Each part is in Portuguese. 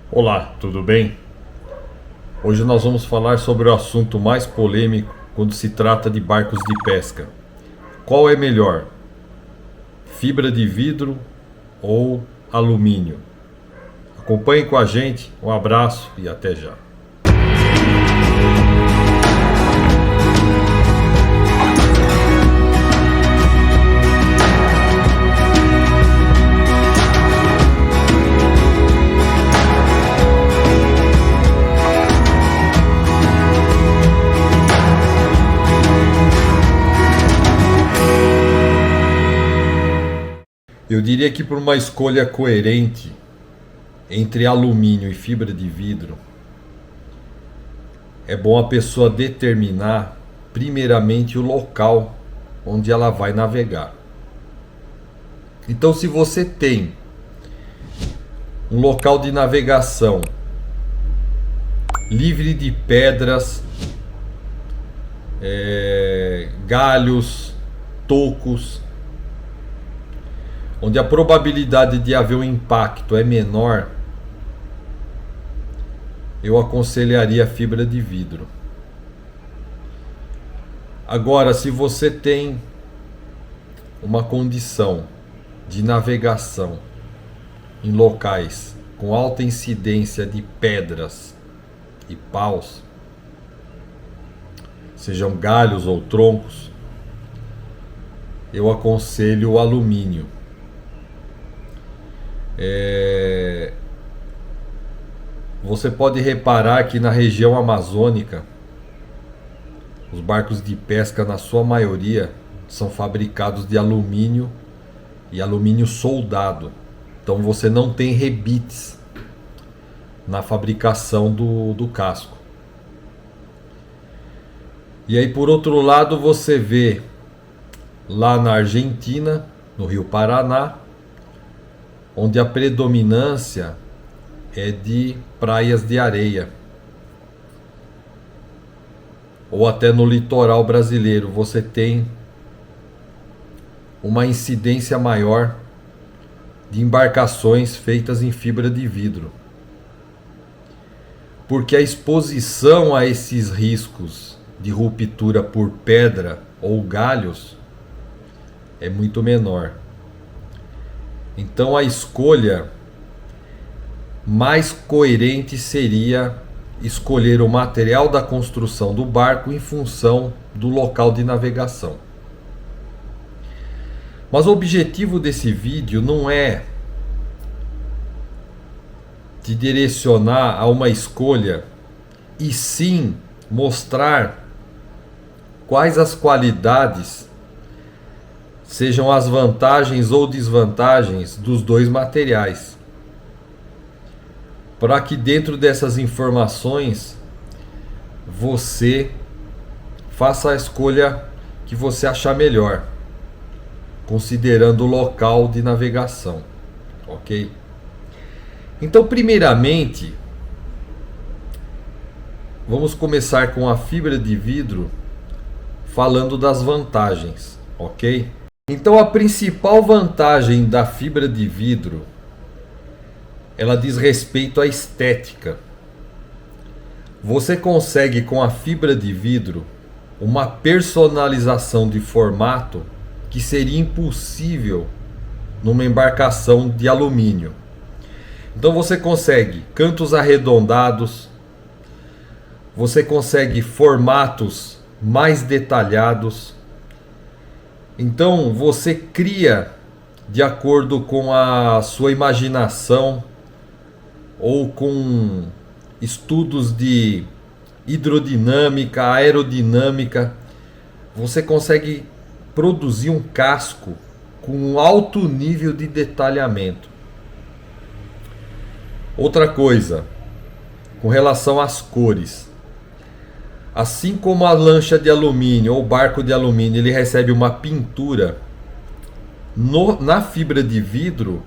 Olá, tudo bem? Hoje nós vamos falar sobre o assunto mais polêmico quando se trata de barcos de pesca. Qual é melhor? Fibra de vidro ou alumínio? Acompanhe com a gente, um abraço e até já. Eu diria que por uma escolha coerente entre alumínio e fibra de vidro, é bom a pessoa determinar primeiramente o local onde ela vai navegar. Então, se você tem um local de navegação livre de pedras, galhos, tocos, onde a probabilidade de haver um impacto é menor, eu aconselharia a fibra de vidro. Agora, se você tem uma condição de navegação em locais com alta incidência de pedras e paus, sejam galhos ou troncos, eu aconselho o alumínio. Você pode reparar que na região amazônica, os barcos de pesca, na sua maioria, são fabricados de alumínio e alumínio soldado. Então você não tem rebites na fabricação do casco. E aí, por outro lado, você vê lá na Argentina, no Rio Paraná, onde a predominância é de praias de areia. Ou até no litoral brasileiro, você tem uma incidência maior de embarcações feitas em fibra de vidro. Porque a exposição a esses riscos de ruptura por pedra ou galhos é muito menor. Então a escolha mais coerente seria escolher o material da construção do barco em função do local de navegação. Mas o objetivo desse vídeo não é te direcionar a uma escolha, e sim mostrar quais as qualidades, sejam as vantagens ou desvantagens dos dois materiais, para que dentro dessas informações você faça a escolha que você achar melhor, considerando o local de navegação, ok? Então, primeiramente, vamos começar com a fibra de vidro, falando das vantagens, ok? Então, a principal vantagem da fibra de vidro, ela diz respeito à estética. Você consegue, com a fibra de vidro, uma personalização de formato que seria impossível numa embarcação de alumínio. Então você consegue cantos arredondados, você consegue formatos mais detalhados. Então você cria de acordo com a sua imaginação ou com estudos de hidrodinâmica, aerodinâmica, você consegue produzir um casco com um alto nível de detalhamento. Outra coisa, com relação às cores. Assim como a lancha de alumínio ou barco de alumínio, ele recebe uma pintura, na fibra de vidro,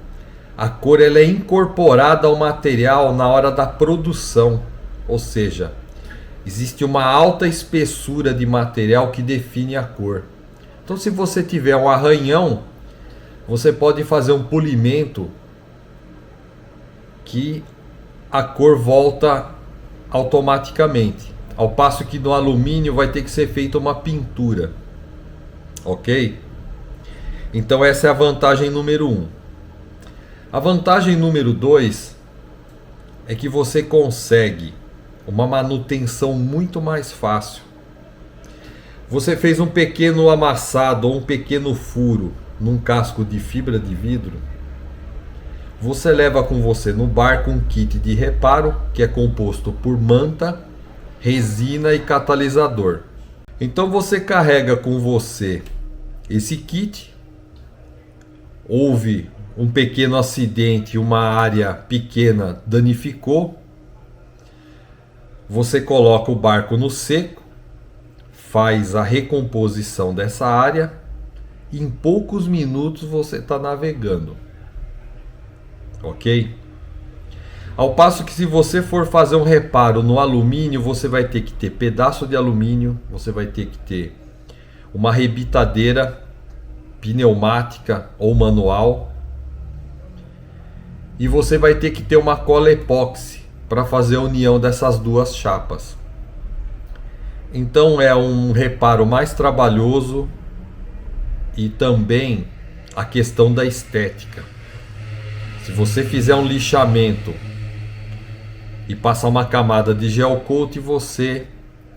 a cor ela é incorporada ao material na hora da produção. Ou seja, existe uma alta espessura de material que define a cor. Então, se você tiver um arranhão, você pode fazer um polimento que a cor volta automaticamente. Ao passo que no alumínio vai ter que ser feita uma pintura. Ok? Então essa é a vantagem número 1. A vantagem número 2 é que você consegue uma manutenção muito mais fácil. Você fez um pequeno amassado ou um pequeno furo num casco de fibra de vidro, você leva com você no barco um kit de reparo que é composto por manta, resina e catalisador. Então você carrega com você esse kit. Houve um pequeno acidente, uma área pequena danificou, você coloca o barco no seco, faz a recomposição dessa área e em poucos minutos você está navegando. Ok? Ao passo que se você for fazer um reparo no alumínio, você vai ter que ter pedaço de alumínio, você vai ter que ter uma rebitadeira pneumática ou manual, e você vai ter que ter uma cola epóxi para fazer a união dessas duas chapas. Então é um reparo mais trabalhoso e também a questão da estética. Se você fizer um lixamento e passar uma camada de gel coat, você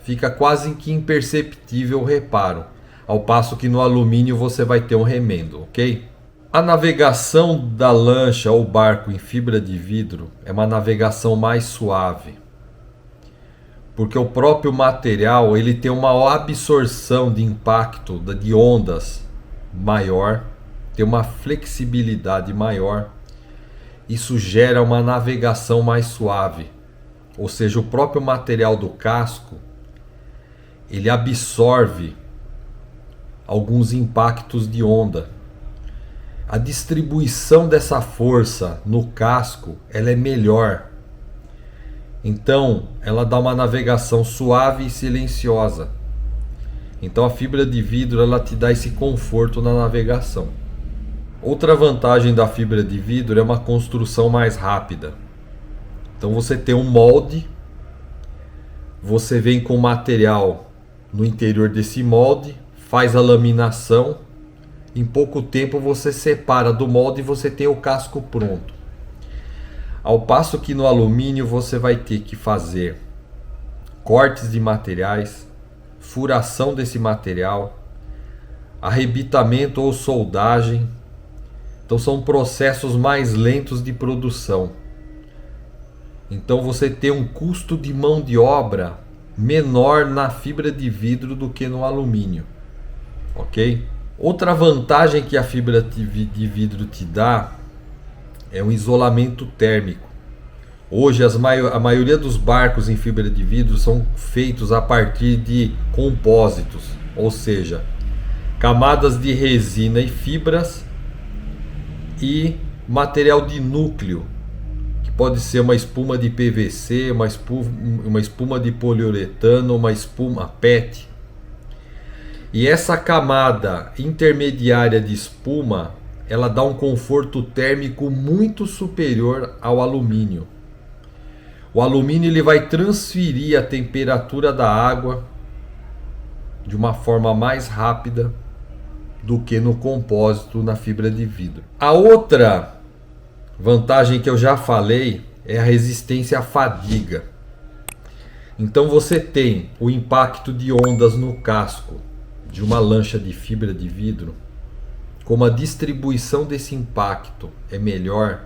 fica quase que imperceptível o reparo, ao passo que no alumínio você vai ter um remendo, ok? A navegação da lancha ou barco em fibra de vidro é uma navegação mais suave, porque o próprio material ele tem uma absorção de impacto de ondas maior, tem uma flexibilidade maior. Isso gera uma navegação mais suave, ou seja, o próprio material do casco ele absorve alguns impactos de onda. A distribuição dessa força no casco ela é melhor, então ela dá uma navegação suave e silenciosa. Então a fibra de vidro ela te dá esse conforto na navegação. Outra vantagem da fibra de vidro é uma construção mais rápida. Então você tem um molde, você vem com material no interior desse molde, faz a laminação, em pouco tempo você separa do molde e você tem o casco pronto. Ao passo que no alumínio você vai ter que fazer cortes de materiais, furação desse material, arrebitamento ou soldagem. Então são processos mais lentos de produção. Então você tem um custo de mão de obra menor na fibra de vidro do que no alumínio. Ok? Outra vantagem que a fibra de vidro te dá é um isolamento térmico. Hoje a maioria dos barcos em fibra de vidro são feitos a partir de compósitos, ou seja, camadas de resina e fibras e material de núcleo, que pode ser uma espuma de PVC, uma espuma de poliuretano, uma espuma PET. E essa camada intermediária de espuma, ela dá um conforto térmico muito superior ao alumínio. O alumínio ele vai transferir a temperatura da água de uma forma mais rápida do que no compósito na fibra de vidro. A outra vantagem que eu já falei é a resistência à fadiga. Então você tem o impacto de ondas no casco de uma lancha de fibra de vidro, como a distribuição desse impacto é melhor,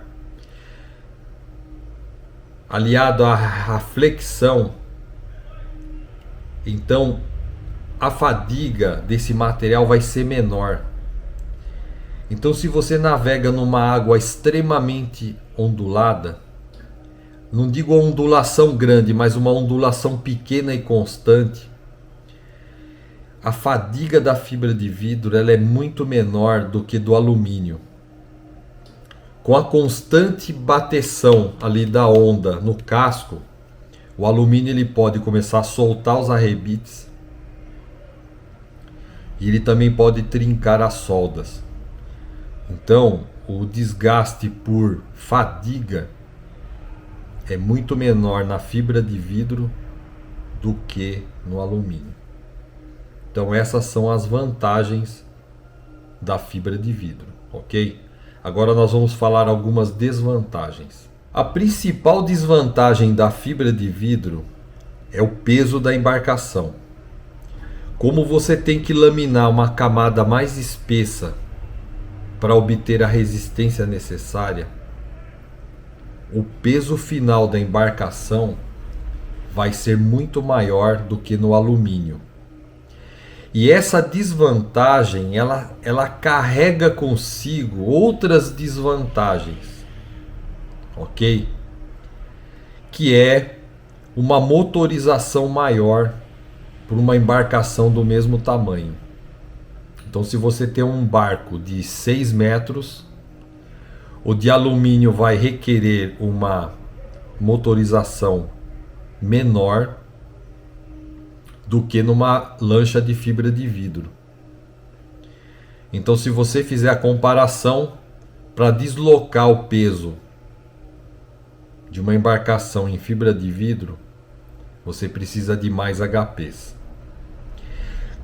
aliado à flexão, então a fadiga desse material vai ser menor. Então se você navega numa água extremamente ondulada, não digo a ondulação grande, mas uma ondulação pequena e constante, a fadiga da fibra de vidro ela é muito menor do que do alumínio. Com a constante bateção ali da onda no casco, o alumínio ele pode começar a soltar os arrebites e ele também pode trincar as soldas. Então, o desgaste por fadiga é muito menor na fibra de vidro do que no alumínio. Então essas são as vantagens da fibra de vidro, ok? Agora nós vamos falar algumas desvantagens. A principal desvantagem da fibra de vidro é o peso da embarcação. Como você tem que laminar uma camada mais espessa para obter a resistência necessária, o peso final da embarcação vai ser muito maior do que no alumínio. E essa desvantagem, ela carrega consigo outras desvantagens, ok? Que é uma motorização maior para uma embarcação do mesmo tamanho. Então, se você tem um barco de 6 metros, o de alumínio vai requerer uma motorização menor do que numa lancha de fibra de vidro. Então, se você fizer a comparação, para deslocar o peso de uma embarcação em fibra de vidro, você precisa de mais HPs.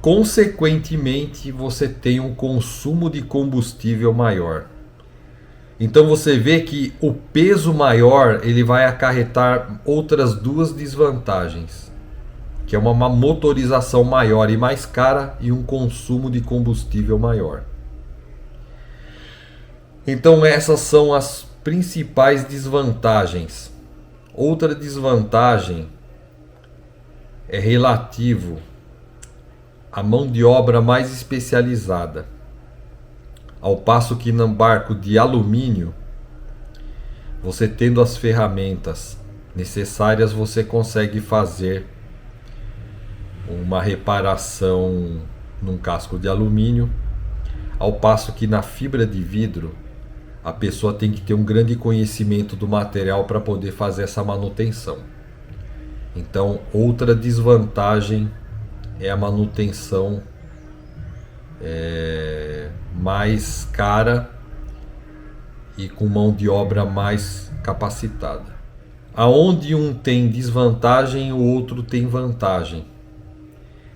Consequentemente, você tem um consumo de combustível maior. Então você vê que o peso maior ele vai acarretar outras duas desvantagens, que é uma motorização maior e mais cara e um consumo de combustível maior. Então essas são as principais desvantagens. Outra desvantagem é relativo à mão de obra mais especializada. Ao passo que no barco de alumínio, você tendo as ferramentas necessárias, você consegue fazer uma reparação num casco de alumínio. Ao passo que na fibra de vidro, a pessoa tem que ter um grande conhecimento do material para poder fazer essa manutenção. Então, outra desvantagem é a manutenção mais cara e com mão de obra mais capacitada. Aonde um tem desvantagem, o outro tem vantagem.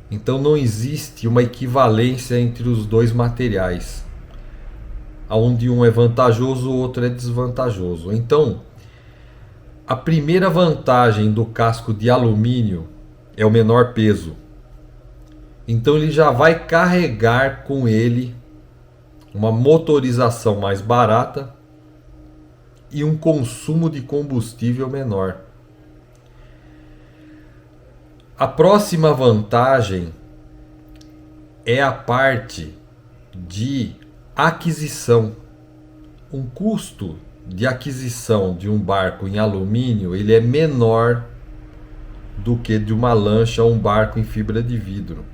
Então não existe uma equivalência entre os dois materiais. Aonde um é vantajoso, o outro é desvantajoso. Então, a primeira vantagem do casco de alumínio é o menor peso. Então ele já vai carregar com ele uma motorização mais barata e um consumo de combustível menor. A próxima vantagem é a parte de aquisição. Um custo de aquisição de um barco em alumínio ele é menor do que de uma lancha ou um barco em fibra de vidro.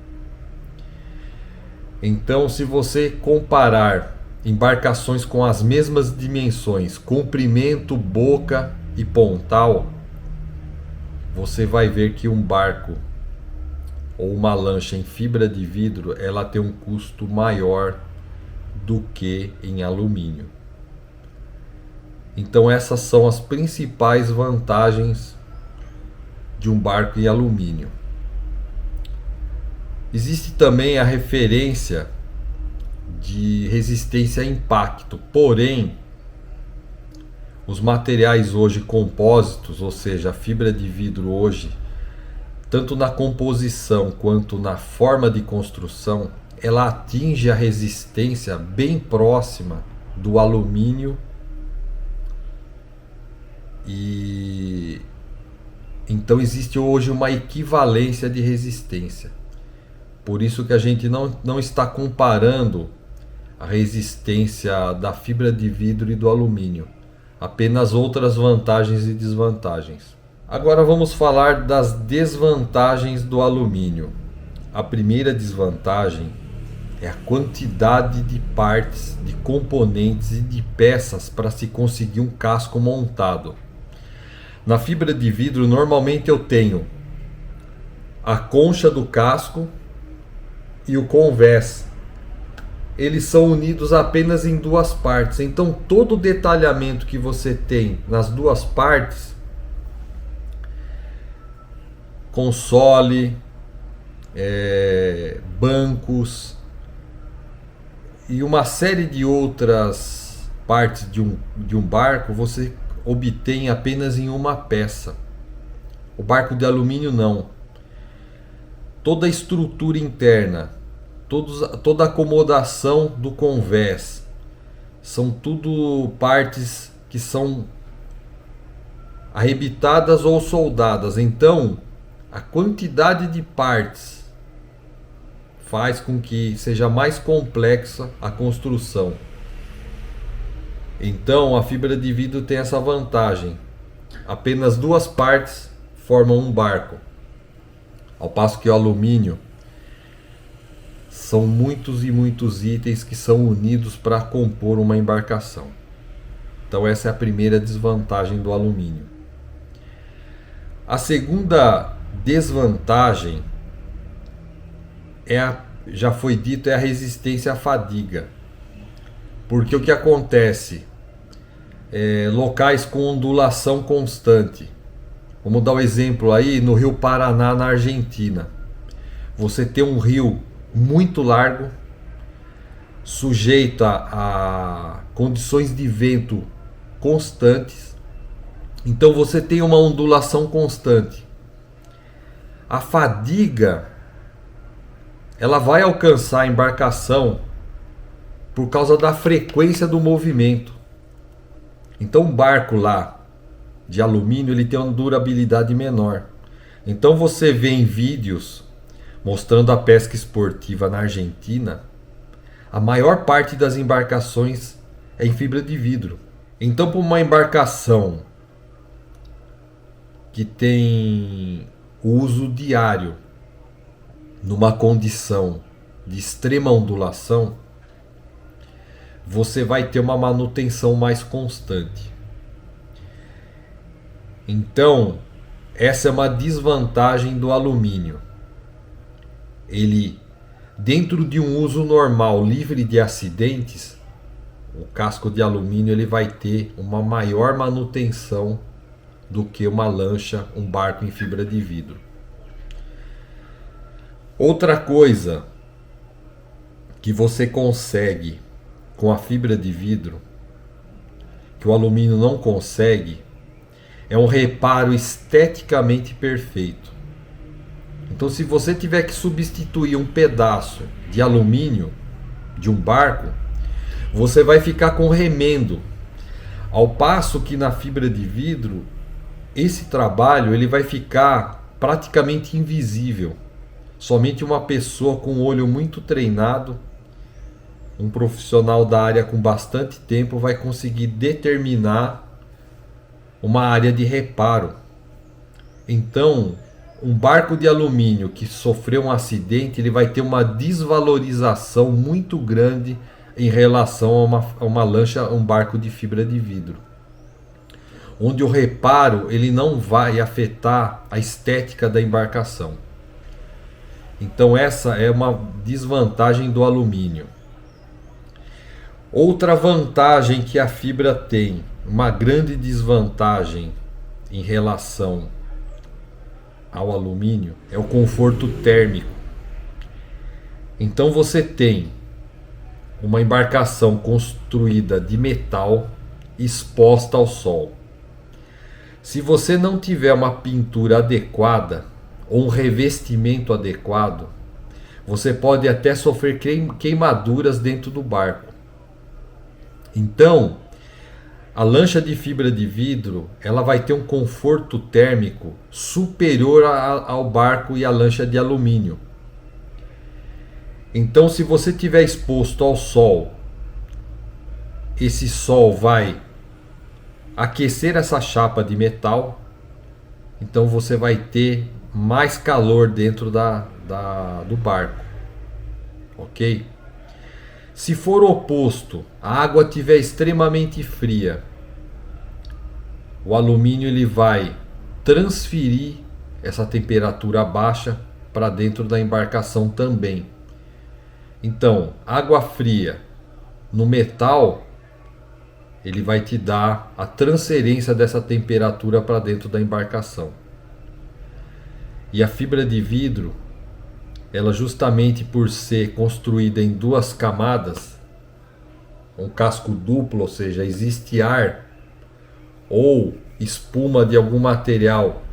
Então, se você comparar embarcações com as mesmas dimensões, comprimento, boca e pontal, você vai ver que um barco ou uma lancha em fibra de vidro, ela tem um custo maior do que em alumínio. Então essas são as principais vantagens de um barco em alumínio. Existe também a referência de resistência a impacto, porém os materiais hoje compósitos, ou seja, a fibra de vidro hoje, tanto na composição quanto na forma de construção, ela atinge a resistência bem próxima do alumínio, e então existe hoje uma equivalência de resistência. Por isso que a gente não está comparando a resistência da fibra de vidro e do alumínio, apenas outras vantagens e desvantagens. Agora vamos falar das desvantagens do alumínio. A primeira desvantagem é a quantidade de partes, de componentes e de peças para se conseguir um casco montado. Na fibra de vidro, normalmente eu tenho a concha do casco e o convés. Eles são unidos apenas em duas partes. Então todo o detalhamento que você tem nas duas partes console, bancos e uma série de outras partes de um barco você obtém apenas em uma peça. O barco de alumínio não. Toda a estrutura interna, toda a acomodação do convés, são tudo partes que são arrebitadas ou soldadas. Então, a quantidade de partes faz com que seja mais complexa a construção. Então, a fibra de vidro tem essa vantagem. Apenas duas partes formam um barco. Ao passo que o alumínio são muitos e muitos itens que são unidos para compor uma embarcação. Então essa é a primeira desvantagem do alumínio. A segunda desvantagem já foi dito, é a resistência à fadiga. Porque o que acontece? Locais com ondulação constante. Vamos dar um exemplo aí no Rio Paraná, na Argentina. Você tem um rio muito largo, sujeito a condições de vento constantes. Então você tem uma ondulação constante. A fadiga, ela vai alcançar a embarcação por causa da frequência do movimento. Então um barco lá de alumínio, ele tem uma durabilidade menor. Então você vê em vídeos mostrando a pesca esportiva na Argentina, a maior parte das embarcações é em fibra de vidro. Então, para uma embarcação que tem o uso diário numa condição de extrema ondulação, você vai ter uma manutenção mais constante. Então, essa é uma desvantagem do alumínio. Ele, dentro de um uso normal, livre de acidentes, o casco de alumínio ele vai ter uma maior manutenção do que uma lancha, um barco em fibra de vidro. Outra coisa que você consegue com a fibra de vidro, que o alumínio não consegue, é um reparo esteticamente perfeito. Então, se você tiver que substituir um pedaço de alumínio de um barco, você vai ficar com remendo. Ao passo que na fibra de vidro, esse trabalho ele vai ficar praticamente invisível. Somente uma pessoa com o olho muito treinado, um profissional da área com bastante tempo, vai conseguir determinar uma área de reparo. Então, um barco de alumínio que sofreu um acidente, ele vai ter uma desvalorização muito grande em relação a uma lancha, um barco de fibra de vidro, onde o reparo ele não vai afetar a estética da embarcação. Então essa é uma desvantagem do alumínio. Outra vantagem que a fibra tem, uma grande desvantagem em relação ao alumínio, é o conforto térmico. Então você tem uma embarcação construída de metal exposta ao sol. Se você não tiver uma pintura adequada ou um revestimento adequado, você pode até sofrer queimaduras dentro do barco. Então, a lancha de fibra de vidro, ela vai ter um conforto térmico superior ao barco e à lancha de alumínio. Então, se você estiver exposto ao sol, esse sol vai aquecer essa chapa de metal, então você vai ter mais calor dentro do barco, ok? Se for o oposto, a água estiver extremamente fria, o alumínio ele vai transferir essa temperatura baixa para dentro da embarcação também. Então, água fria no metal, ele vai te dar a transferência dessa temperatura para dentro da embarcação. E a fibra de vidro, ela justamente por ser construída em duas camadas, um casco duplo, ou seja, existe ar ou espuma de algum material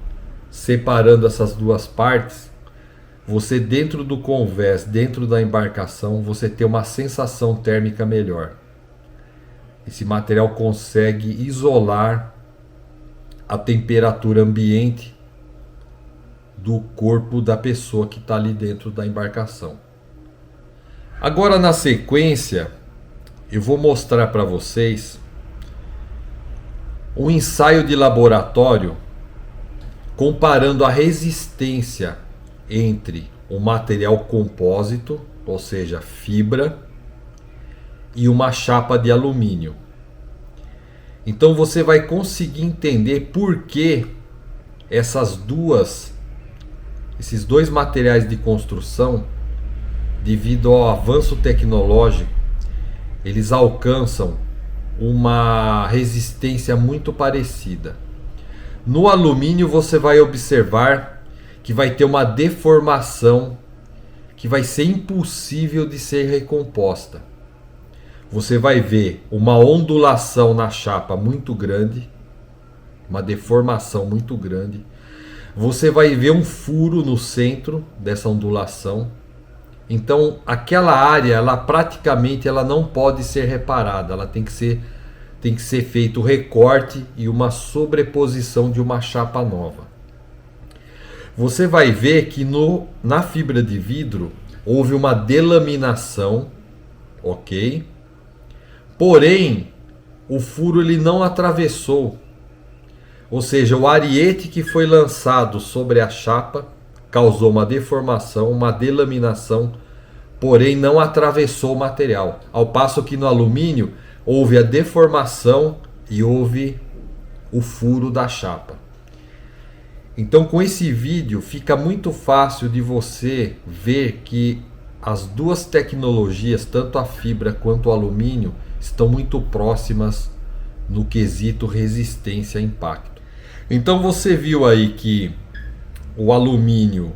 separando essas duas partes, você dentro do convés, dentro da embarcação, você tem uma sensação térmica melhor. Esse material consegue isolar a temperatura ambiente do corpo da pessoa que está ali dentro da embarcação. Agora, na sequência, eu vou mostrar para vocês um ensaio de laboratório comparando a resistência entre o material compósito, ou seja, fibra, e uma chapa de alumínio. Então você vai conseguir entender por que esses dois materiais de construção, devido ao avanço tecnológico, eles alcançam uma resistência muito parecida. No alumínio você vai observar que vai ter uma deformação que vai ser impossível de ser recomposta. Você vai ver uma ondulação na chapa muito grande, uma deformação muito grande. Você vai ver um furo no centro dessa ondulação. Então aquela área, ela praticamente não pode ser reparada, ela tem que ser feito recorte e uma sobreposição de uma chapa nova. Você vai ver que na fibra de vidro houve uma delaminação, ok? Porém, o furo ele não atravessou. Ou seja, o ariete que foi lançado sobre a chapa causou uma deformação, uma delaminação, porém não atravessou o material. Ao passo que no alumínio houve a deformação e houve o furo da chapa. Então, com esse vídeo fica muito fácil de você ver que as duas tecnologias, tanto a fibra quanto o alumínio, estão muito próximas no quesito resistência a impacto. Então você viu aí que o alumínio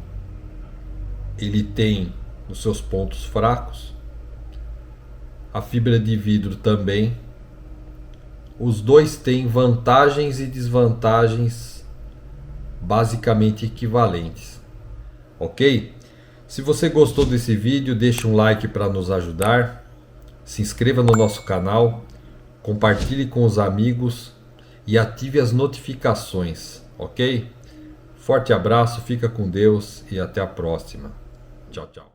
ele tem os seus pontos fracos, a fibra de vidro também. Os dois têm vantagens e desvantagens basicamente equivalentes, ok? Se você gostou desse vídeo, deixe um like para nos ajudar, se inscreva no nosso canal, compartilhe com os amigos e ative as notificações, ok? Forte abraço, fica com Deus e até a próxima. Tchau, tchau.